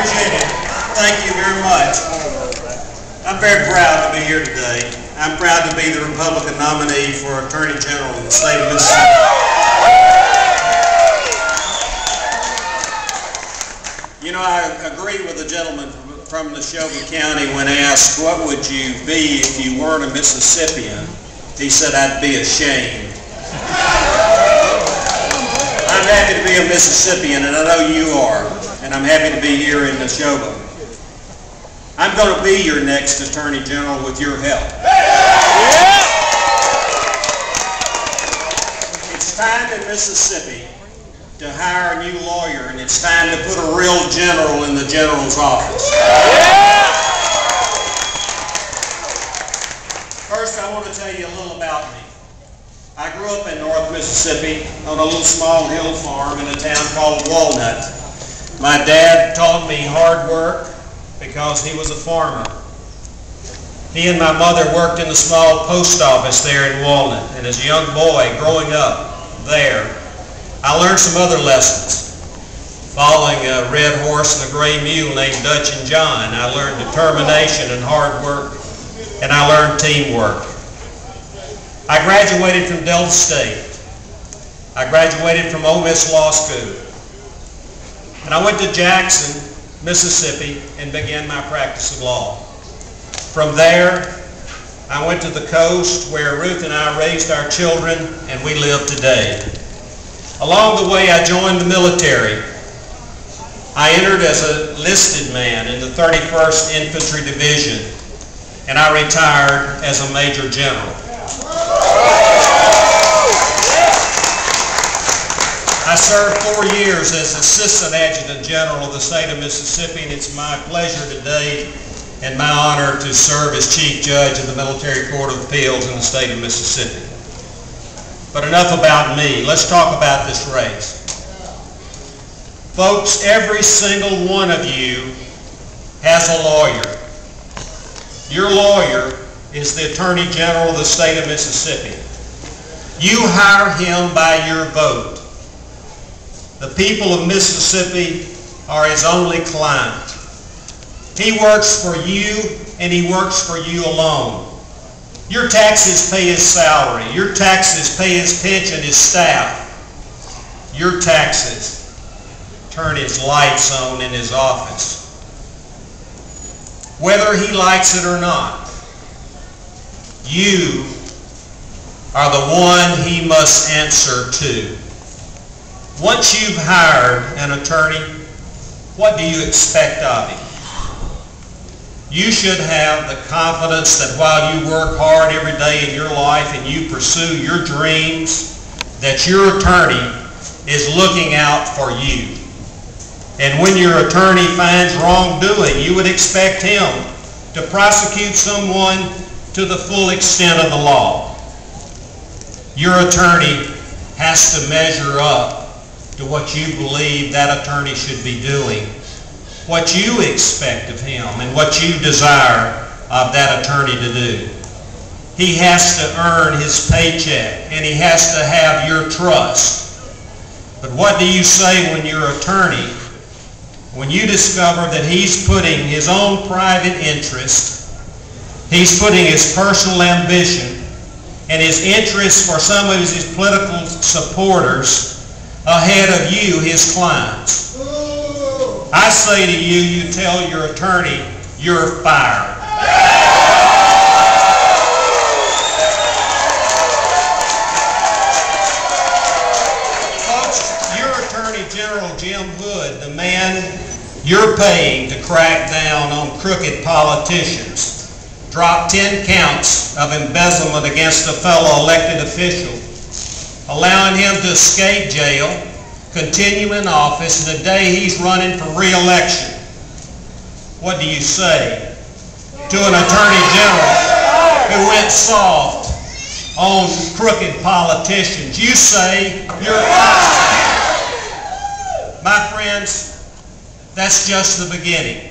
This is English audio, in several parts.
Appreciate it. Thank you very much. I'm very proud to be here today. I'm proud to be the Republican nominee for Attorney General in the state of Mississippi. You know, I agree with the gentleman from Neshoba County when asked, what would you be if you weren't a Mississippian? He said, I'd be ashamed. I'm happy to be a Mississippian, and I know you are, and I'm happy to be here in Neshoba. I'm going to be your next Attorney General with your help. It's time in Mississippi to hire a new lawyer, and it's time to put a real general in the general's office. First, I want to tell you a little about me. I grew up in North Mississippi on a little small hill farm in a town called Walnut. My dad taught me hard work because he was a farmer. He and my mother worked in the small post office there in Walnut, and as a young boy growing up there, I learned some other lessons. Following a red horse and a gray mule named Dutch and John, I learned determination and hard work, and I learned teamwork. I graduated from Delta State. I graduated from Ole Miss Law School. And I went to Jackson, Mississippi, and began my practice of law. From there, I went to the coast where Ruth and I raised our children, and we live today. Along the way, I joined the military. I entered as a listed man in the 31st Infantry Division, and I retired as a Major General. I served 4 years as Assistant Adjutant General of the state of Mississippi, and it's my pleasure today and my honor to serve as Chief Judge of the Military Court of Appeals in the state of Mississippi. But enough about me. Let's talk about this race. Folks, every single one of you has a lawyer. Your lawyer is the Attorney General of the state of Mississippi. You hire him by your vote. The people of Mississippi are his only client. He works for you, and he works for you alone. Your taxes pay his salary. Your taxes pay his pension, his staff. Your taxes turn his lights on in his office. Whether he likes it or not, you are the one he must answer to. Once you've hired an attorney, what do you expect of him? You should have the confidence that while you work hard every day in your life and you pursue your dreams, that your attorney is looking out for you. And when your attorney finds wrongdoing, you would expect him to prosecute someone to the full extent of the law. Your attorney has to measure up to what you believe that attorney should be doing, what you expect of him, and what you desire of that attorney to do. He has to earn his paycheck, and he has to have your trust. But what do you say when your attorney, when you discover that he's putting his own private interest, he's putting his personal ambition, and his interest for some of his political supporters ahead of you, his clients? I say to you, you tell your attorney, you're fired. Folks, your Attorney General Jim Hood, the man you're paying to crack down on crooked politicians, dropped 10 counts of embezzlement against a fellow elected official, allowing him to escape jail, continue in office, and today he's running for re-election. What do you say to an Attorney General who went soft on crooked politicians? You say you're fired. My friends, that's just the beginning.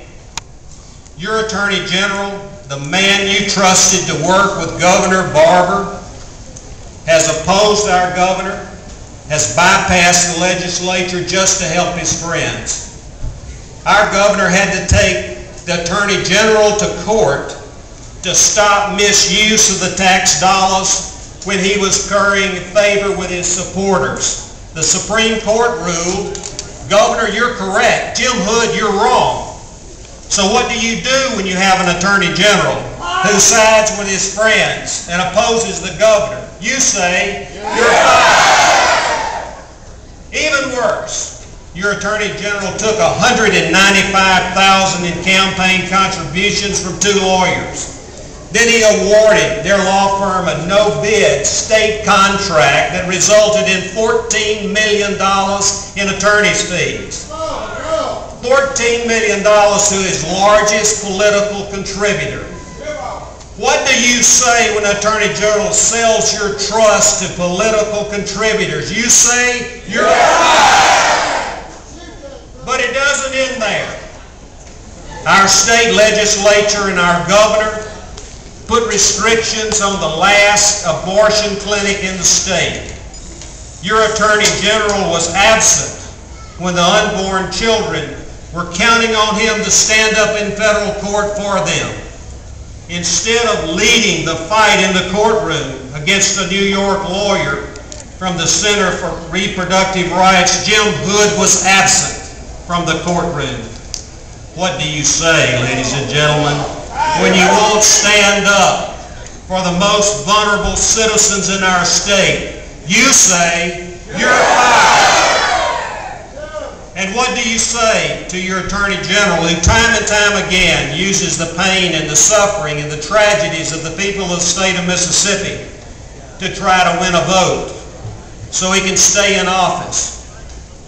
Your Attorney General, the man you trusted to work with Governor Barber, has opposed our governor, has bypassed the legislature just to help his friends. Our governor had to take the Attorney General to court to stop misuse of the tax dollars when he was currying favor with his supporters. The Supreme Court ruled, Governor, you're correct. Jim Hood, you're wrong. So what do you do when you have an Attorney General who sides with his friends and opposes the governor? You say, you're fired. Even worse, your Attorney General took $195,000 in campaign contributions from 2 lawyers. Then he awarded their law firm a no-bid state contract that resulted in $14 million in attorney's fees. $14 million to his largest political contributor. What do you say when the Attorney General sells your trust to political contributors? You say, you're fired. But it doesn't end there. Our state legislature and our governor put restrictions on the last abortion clinic in the state. Your Attorney General was absent when the unborn children were counting on him to stand up in federal court for them. Instead of leading the fight in the courtroom against a New York lawyer from the Center for Reproductive Rights, Jim Hood was absent from the courtroom. What do you say, ladies and gentlemen, when you won't stand up for the most vulnerable citizens in our state? You say, you're fired. And what do you say to your Attorney General who time and time again uses the pain and the suffering and the tragedies of the people of the state of Mississippi to try to win a vote so he can stay in office,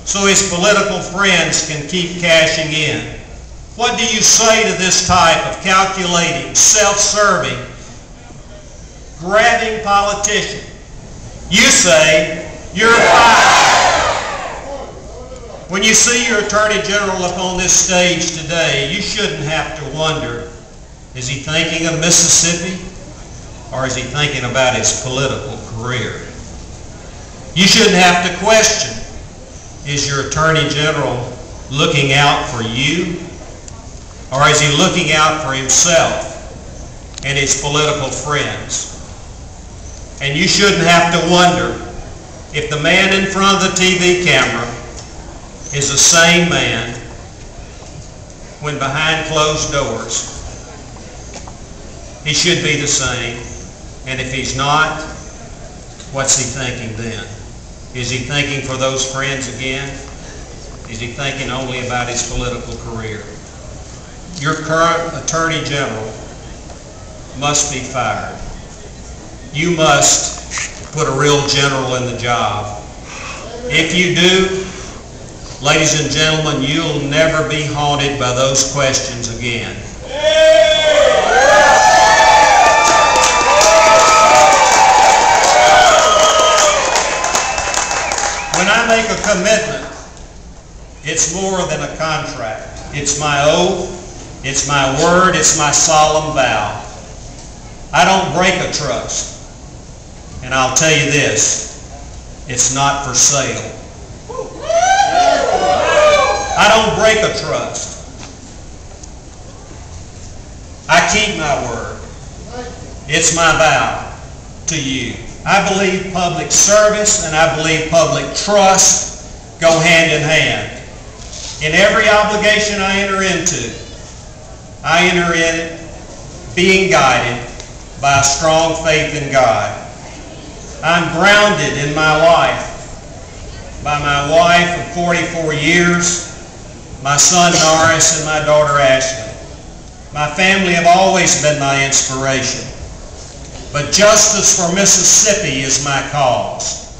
so his political friends can keep cashing in? What do you say to this type of calculating, self-serving, grabbing politician? You say, you're fired. When you see your Attorney General up on this stage today, you shouldn't have to wonder, is he thinking of Mississippi or is he thinking about his political career? You shouldn't have to question, is your Attorney General looking out for you? Or is he looking out for himself and his political friends? And you shouldn't have to wonder if the man in front of the TV camera is the same man when behind closed doors he should be the same. And if he's not, what's he thinking then? Is he thinking for those friends again? Is he thinking only about his political career? Your current Attorney General must be fired. You must put a real general in the job. If you do, ladies and gentlemen, you'll never be haunted by those questions again. When I make a commitment, it's more than a contract. It's my oath. It's my word, it's my solemn vow. I don't break a trust. And I'll tell you this, it's not for sale. I don't break a trust. I keep my word. It's my vow to you. I believe public service and I believe public trust go hand in hand. In every obligation I enter into, I enter in it being guided by a strong faith in God. I'm grounded in my life by my wife of 44 years, my son Norris, and my daughter Ashley. My family have always been my inspiration. But justice for Mississippi is my cause.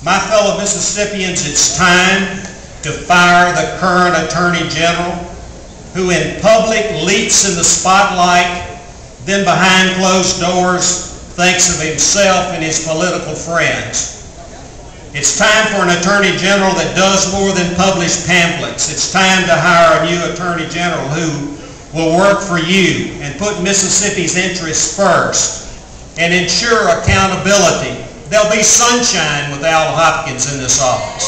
My fellow Mississippians, it's time to fire the current Attorney General, who in public leaps in the spotlight, then behind closed doors thinks of himself and his political friends. It's time for an Attorney General that does more than publish pamphlets. It's time to hire a new Attorney General who will work for you and put Mississippi's interests first and ensure accountability. There'll be sunshine with Al Hopkins in this office.